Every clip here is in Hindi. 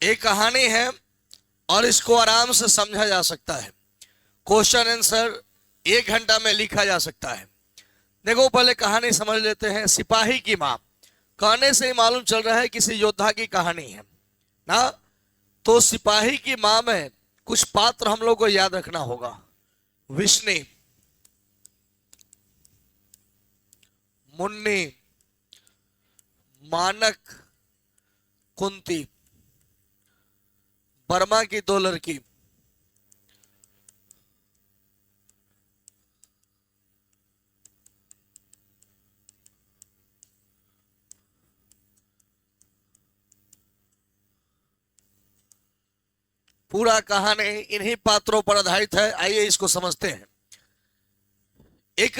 एक कहानी है और इसको आराम से समझा जा सकता है। क्वेश्चन आंसर 1 घंटा में लिखा जा सकता है। देखो पहले कहानी समझ लेते हैं। सिपाही की मां, कहने से ही मालूम चल रहा है किसी योद्धा की कहानी है ना। तो सिपाही की मां में कुछ पात्र हम लोग को याद रखना होगा। विष्णु, मुन्नी, मानक, कुंती, बर्मा की 2 लड़की, पूरा कहानी इन्हीं पात्रों पर आधारित है। आइए इसको समझते हैं। एक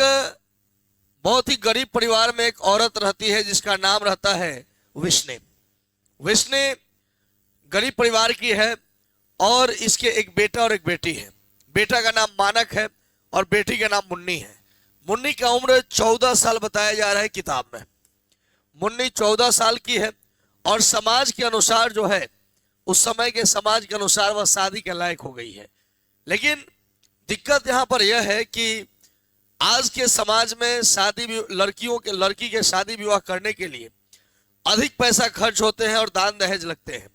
बहुत ही गरीब परिवार में एक औरत रहती है जिसका नाम रहता है विष्णु। विष्णु गरीब परिवार की है और इसके एक बेटा और एक बेटी है। बेटा का नाम मानक है और बेटी का नाम मुन्नी है। मुन्नी का उम्र 14 साल बताया जा रहा है किताब में। मुन्नी 14 साल की है और समाज के अनुसार जो है, उस समय के समाज के अनुसार वह शादी के लायक हो गई है। लेकिन दिक्कत यहां पर यह है कि आज के समाज में लड़की के शादी विवाह करने के लिए अधिक पैसा खर्च होते हैं और दान दहेज लगते हैं,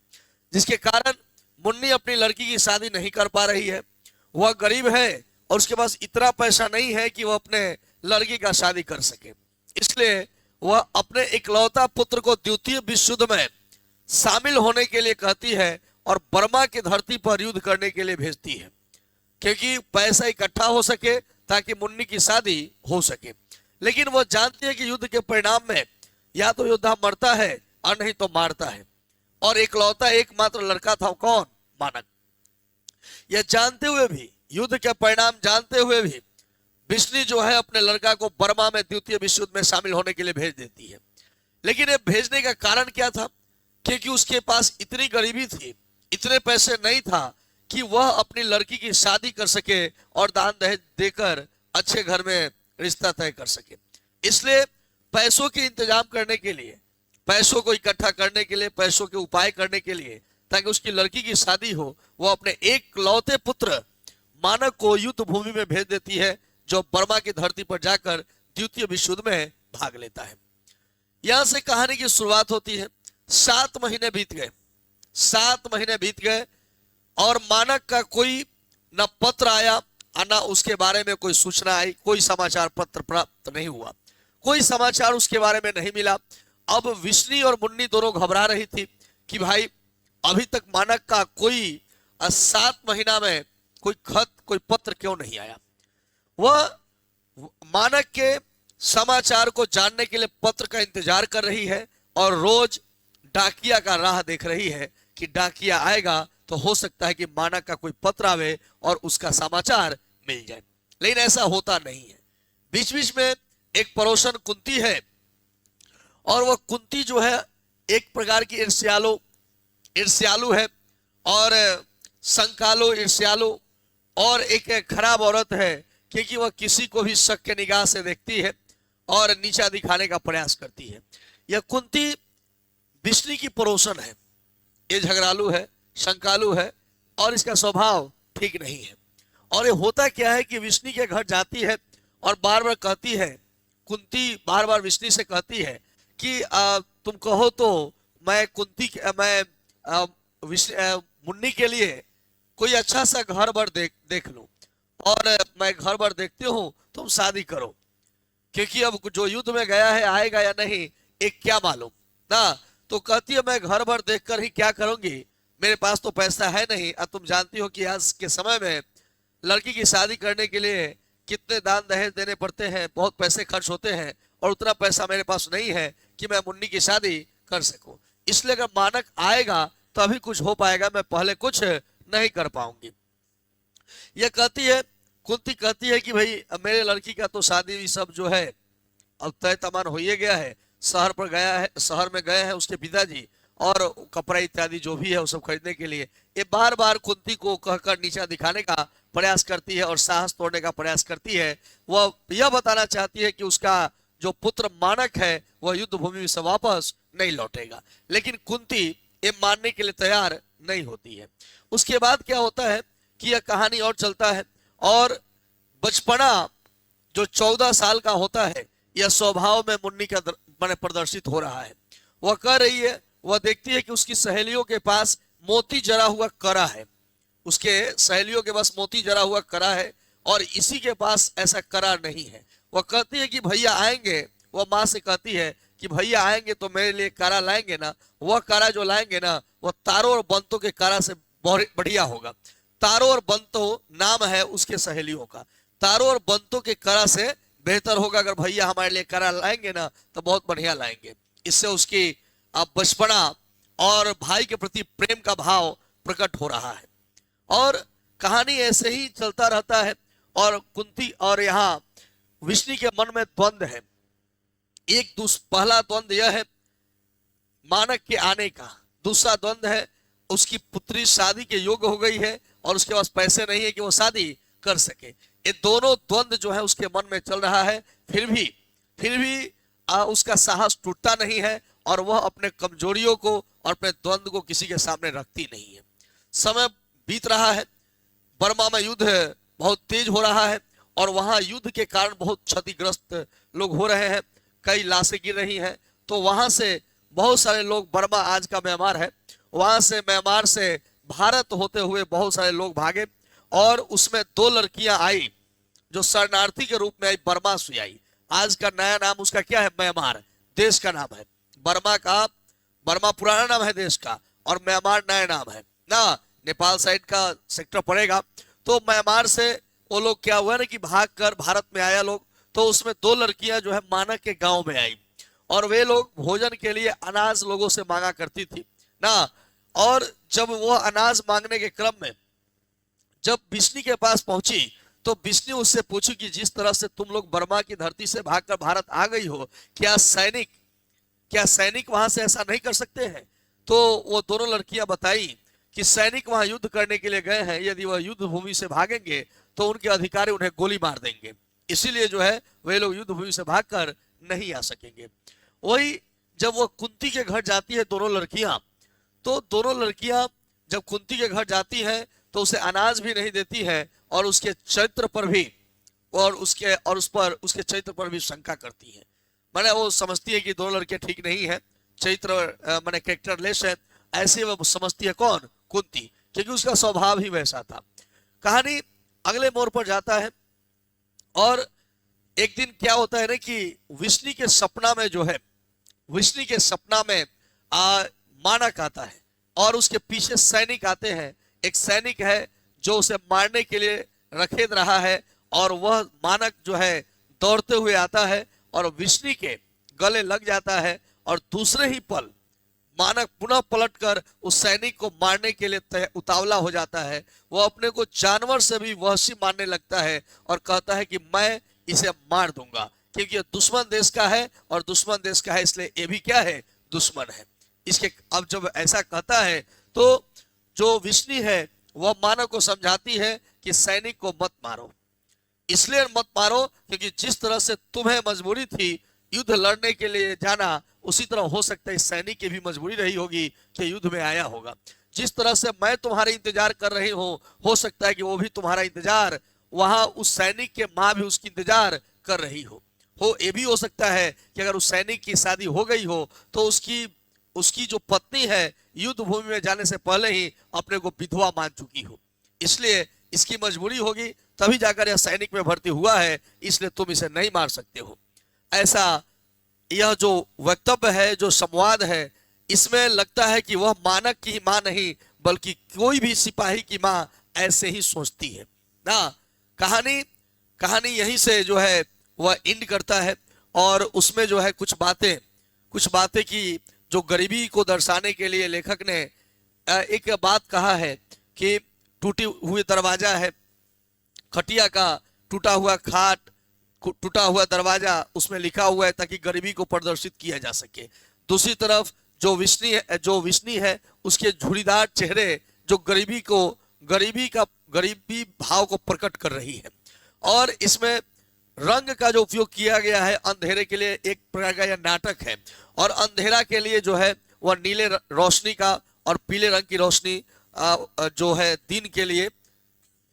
जिसके कारण मुन्नी अपनी लड़की की शादी नहीं कर पा रही है। वह गरीब है और उसके पास इतना पैसा नहीं है कि वह अपने लड़की का शादी कर सके। इसलिए वह अपने इकलौता पुत्र को द्वितीय विश्व युद्ध में शामिल होने के लिए कहती है और बर्मा की धरती पर युद्ध करने के लिए भेजती है, क्योंकि पैसा इकट्ठा हो सके ताकि मुन्नी की शादी हो सके। लेकिन वह जानती है कि युद्ध के परिणाम में या तो योद्धा मरता है और नहीं तो मारता है, और इकलौता एकमात्र लड़का था, कौन? मानक। यह जानते हुए भी, युद्ध के परिणाम जानते हुए भी, विष्णु जो है अपने लड़का को बर्मा में द्वितीय विश्व युद्ध में शामिल होने के लिए भेज देती है। लेकिन ये भेजने का कारण क्या था? क्योंकि उसके पास इतनी गरीबी थी, इतने पैसे नहीं था कि वह अपनी लड़की की शादी कर सके और दान दहेज देकर अच्छे घर में रिश्ता तय कर सके। इसलिए पैसों के इंतजाम करने के लिए, पैसों को इकट्ठा करने के लिए, पैसों के उपाय करने के लिए, ताकि उसकी लड़की की शादी हो, वो अपने एक लौते पुत्र मानक को युद्ध भूमि में भेज देती है, जो बर्मा की धरती पर जाकर द्वितीय विश्व युद्ध में भाग लेता है। यहां से कहानी की शुरुआत होती है। 7 महीने बीत गए। 7 महीने बीत गए और मानक का कोई न पत्र आया और न उसके बारे में कोई सूचना आई। कोई समाचार पत्र प्राप्त नहीं हुआ, कोई समाचार उसके बारे में नहीं मिला। अब विष्णु और मुन्नी दोनों घबरा रही थी कि भाई अभी तक मानक का कोई 7 महीना में कोई खत, कोई पत्र क्यों नहीं आया। वह मानक के समाचार को जानने के लिए पत्र का इंतजार कर रही है और रोज डाकिया का राह देख रही है कि डाकिया आएगा तो हो सकता है कि मानक का कोई पत्र आवे और उसका समाचार मिल जाए। लेकिन ऐसा होता नहीं है। बीच बीच में एक पड़ोसन कुंती है और वह कुंती जो है एक प्रकार की ईर्ष्यालु है और संकालो ईर्ष्यालु और एक खराब औरत है, क्योंकि वह किसी को भी शक के निगाह से देखती है और नीचा दिखाने का प्रयास करती है। यह कुंती विष्णु की पड़ोसन है। ये झगड़ालू है, शंकालु है और इसका स्वभाव ठीक नहीं है। और ये होता क्या है कि विष्णु के घर जाती है और बार बार कहती है, कुंती बार बार विष्णु से कहती है कि तुम कहो तो मैं मुन्नी के लिए कोई अच्छा सा घर बर देख लूं, और मैं घर बर देखती हूँ, तुम शादी करो, क्योंकि अब जो युद्ध में गया है आएगा या नहीं एक क्या मालूम ना। तो कहती है मैं घर भर देखकर ही क्या करूंगी, मेरे पास तो पैसा है नहीं। अब तुम जानती हो कि आज के समय में लड़की की शादी करने के लिए कितने दान दहेज देने पड़ते हैं, बहुत पैसे खर्च होते हैं, और उतना पैसा मेरे पास नहीं है कि मैं मुन्नी की शादी कर सकूं। इसलिए अगर मानक आएगा तभी कुछ हो पाएगा, मैं पहले कुछ नहीं कर पाऊंगी। यह कहती है, कुंती कहती है कि भाई मेरे लड़की का तो शादी सब जो है अब तय तमाम हो ही गया है। शहर पर गया है, शहर में गए हैं उसके पिताजी, और कपड़ा इत्यादि जो भी है वो सब खरीदने के लिए ये बार बार कुंती को कहकर नीचा दिखाने का प्रयास करती है और साहस तोड़ने का प्रयास करती है। वह यह बताना चाहती है कि उसका जो पुत्र मानक है वह युद्ध भूमि से वापस नहीं लौटेगा। लेकिन कुंती ये मानने के लिए तैयार नहीं होती है। उसके बाद क्या होता है कि यह कहानी और चलता है और बचपना जो 14 साल का होता है यह स्वभाव में मुन्नी का माने प्रदर्शित हो रहा है। वह कर रही है, वह देखती है कि उसकी सहेलियों के पास मोती जरा हुआ कड़ा है, उसके सहेलियों के पास मोती जरा हुआ कड़ा है और इसी के पास ऐसा कड़ा नहीं है। वह कहती है कि भैया आएंगे, वह माँ से कहती है कि भैया आएंगे तो मेरे लिए कड़ा लाएंगे ना, वह कड़ा जो लाएंगे ना वह तारों और बंतों के कड़ा से बढ़िया होगा। तारों और बंतों नाम है उसके सहेलियों का, तारों और बंतों के कड़ा से बेहतर होगा अगर भैया हमारे लिए कड़ा लाएंगे ना तो बहुत बढ़िया लाएंगे। इससे उसकी बचपना और भाई के प्रति प्रेम का भाव प्रकट हो रहा है और कहानी ऐसे ही चलता रहता है। और कुंती और यहाँ विष्णु के मन में द्वंद्व है। पहला द्वंद्व यह है मानक के आने का, दूसरा द्वंद्व है उसकी पुत्री शादी के योग्य हो गई है और उसके पास पैसे नहीं है कि वो शादी कर सके। ये दोनों द्वंद्व जो है उसके मन में चल रहा है, फिर भी उसका साहस टूटता नहीं है और वह अपने कमजोरियों को और अपने द्वंद्व को किसी के सामने रखती नहीं है। समय बीत रहा है, बर्मा में युद्ध बहुत तेज हो रहा है और वहां युद्ध के कारण बहुत क्षतिग्रस्त लोग हो रहे हैं, कई लाशें गिर रही हैं। तो वहां से बहुत सारे लोग, बर्मा आज का म्यांमार है, वहां से म्यांमार से भारत होते हुए बहुत सारे लोग भागे और उसमें 2 लड़कियां आई जो शरणार्थी के रूप में आई, बर्मा से आई। आज का नया नाम उसका क्या है? म्यांमार देश का नाम है। बर्मा पुराना नाम है देश का और म्यांमार नया नाम है ना, नेपाल साइड का सेक्टर पड़ेगा। तो म्यांमार से वो लोग क्या हुआ ना कि भाग कर भारत में आया लोग, तो उसमें 2 लड़कियां जो है मानक के गांव में आई और वे लोग भोजन के लिए अनाज लोगों से मांगा करती थी ना। और जब वो अनाज मांगने के क्रम में जब विष्णु के पास पहुंची तो विष्णु उससे पूछी कि जिस तरह से तुम लोग बर्मा की धरती से भागकर भारत आ गई हो, क्या सैनिक वहां से ऐसा नहीं कर सकते हैं? तो वो दोनों लड़कियां बताई कि सैनिक वहां युद्ध करने के लिए गए हैं, यदि वह युद्ध भूमि से भागेंगे तो उनके अधिकारी उन्हें गोली मार देंगे, इसीलिए जो है वे लोग युद्ध भूमि से भागकर नहीं आ सकेंगे। वही जब वो कुंती के घर जाती है दोनों लड़कियां, तो दोनों लड़कियां जब कुंती के घर जाती हैं तो उसे अनाज भी नहीं देती है और उसके चरित्र पर भी उसके चरित्र पर भी शंका करती है। माने वो समझती है कि दोनों लड़के ठीक नहीं है, चरित्र माने कैरेक्टरलेस है, ऐसे वो समझती है कौन? कुंती, क्योंकि उसका स्वभाव ही वैसा था। कहानी अगले मोड़ पर जाता है और एक दिन क्या होता है ना कि विष्णु के सपना में मानक आता है और उसके पीछे सैनिक आते हैं। एक सैनिक है जो उसे मारने के लिए रखेद रहा है और वह मानक जो है दौड़ते हुए आता है और विष्णु के गले लग जाता है और दूसरे ही पल मानक पुनः पलटकर उस सैनिक को मारने के लिए उतावला हो जाता है। वह अपने को जानवर से भी वहशी मानने लगता है और कहता है कि मैं इसे मार दूंगा, क्योंकि दुश्मन देश का है और दुश्मन देश का है इसलिए ये भी क्या है? दुश्मन है। इसके अब जब ऐसा कहता है तो जो विष्णु है वह मानव को समझाती है कि सैनिक को मत मारो, इसलिए मत मारो क्योंकि जिस तरह से तुम्हें मजबूरी थी युद्ध लड़ने के लिए जाना, उसी तरह हो सकता है सैनिक की भी मजबूरी रही होगी कि युद्ध में आया होगा। जिस तरह से मैं तुम्हारे इंतजार कर रही हूँ, हो सकता है कि वो भी तुम्हारा इंतजार, वहां उस सैनिक के माँ भी उसकी इंतजार कर रही हो। ये भी हो सकता है कि अगर उस सैनिक की शादी हो गई हो तो उसकी जो पत्नी है युद्ध भूमि में जाने से पहले ही अपने को विधवा मान चुकी हो, इसलिए इसकी मजबूरी होगी तभी जाकर यह सैनिक में भर्ती हुआ है, इसलिए तुम इसे नहीं मार सकते हो। ऐसा यह जो वक्तव्य है, जो संवाद है, इसमें लगता है कि वह मानक की मां नहीं बल्कि कोई भी सिपाही की मां ऐसे ही सोचती है ना। कहानी यहीं से जो है वह एंड करता है और उसमें जो है कुछ बातें की जो गरीबी को दर्शाने के लिए लेखक ने एक बात कहा है कि टूटी हुई दरवाजा है, खटिया का टूटा हुआ खाट, टूटा हुआ दरवाजा, उसमें लिखा हुआ है ताकि गरीबी को प्रदर्शित किया जा सके। दूसरी तरफ जो विष्णु है उसके झुर्रीदार चेहरे जो गरीबी भाव को प्रकट कर रही है। और इसमें रंग का जो उपयोग किया गया है अंधेरे के लिए, एक प्रकार का यह नाटक है और अंधेरा के लिए जो है वह नीले रोशनी का और पीले रंग की रोशनी जो है दिन के लिए,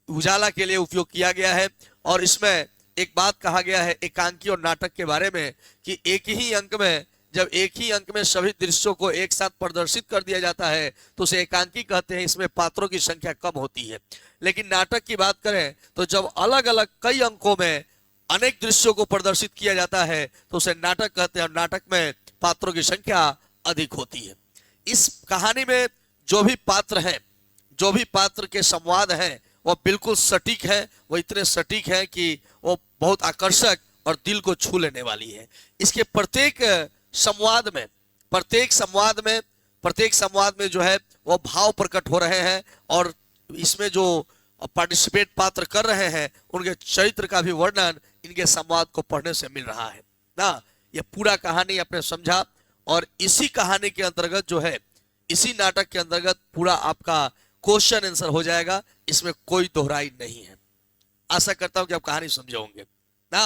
उजाला के लिए उपयोग किया गया है। और इसमें एक बात कहा गया है एकांकी और नाटक के बारे में कि एक ही अंक में, जब एक ही अंक में सभी दृश्यों को एक साथ प्रदर्शित कर दिया जाता है तो उसे एकांकी कहते हैं। इसमें पात्रों की संख्या कम होती है। लेकिन नाटक की बात करें तो जब अलग अलग कई अंकों में अनेक दृश्यों को प्रदर्शित किया जाता है तो उसे नाटक कहते हैं, और नाटक में पात्रों की संख्या अधिक होती है। इस कहानी में जो भी पात्र हैं, जो भी पात्र के संवाद हैं, वो बिल्कुल सटीक है। वो इतने सटीक है कि वो बहुत आकर्षक और दिल को छू लेने वाली है। इसके प्रत्येक संवाद में जो है वो भाव प्रकट हो रहे हैं, और इसमें जो पार्टिसिपेट पात्र कर रहे हैं उनके चरित्र का भी वर्णन इनके संवाद को पढ़ने से मिल रहा है ना। ये पूरा कहानी आपने समझा, और इसी कहानी के अंतर्गत जो है, इसी नाटक के अंतर्गत पूरा आपका क्वेश्चन आंसर हो जाएगा। इसमें कोई दोहराई नहीं है। आशा करता हूं कि आप कहानी समझे होंगे ना।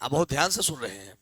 आप बहुत ध्यान से सुन रहे हैं।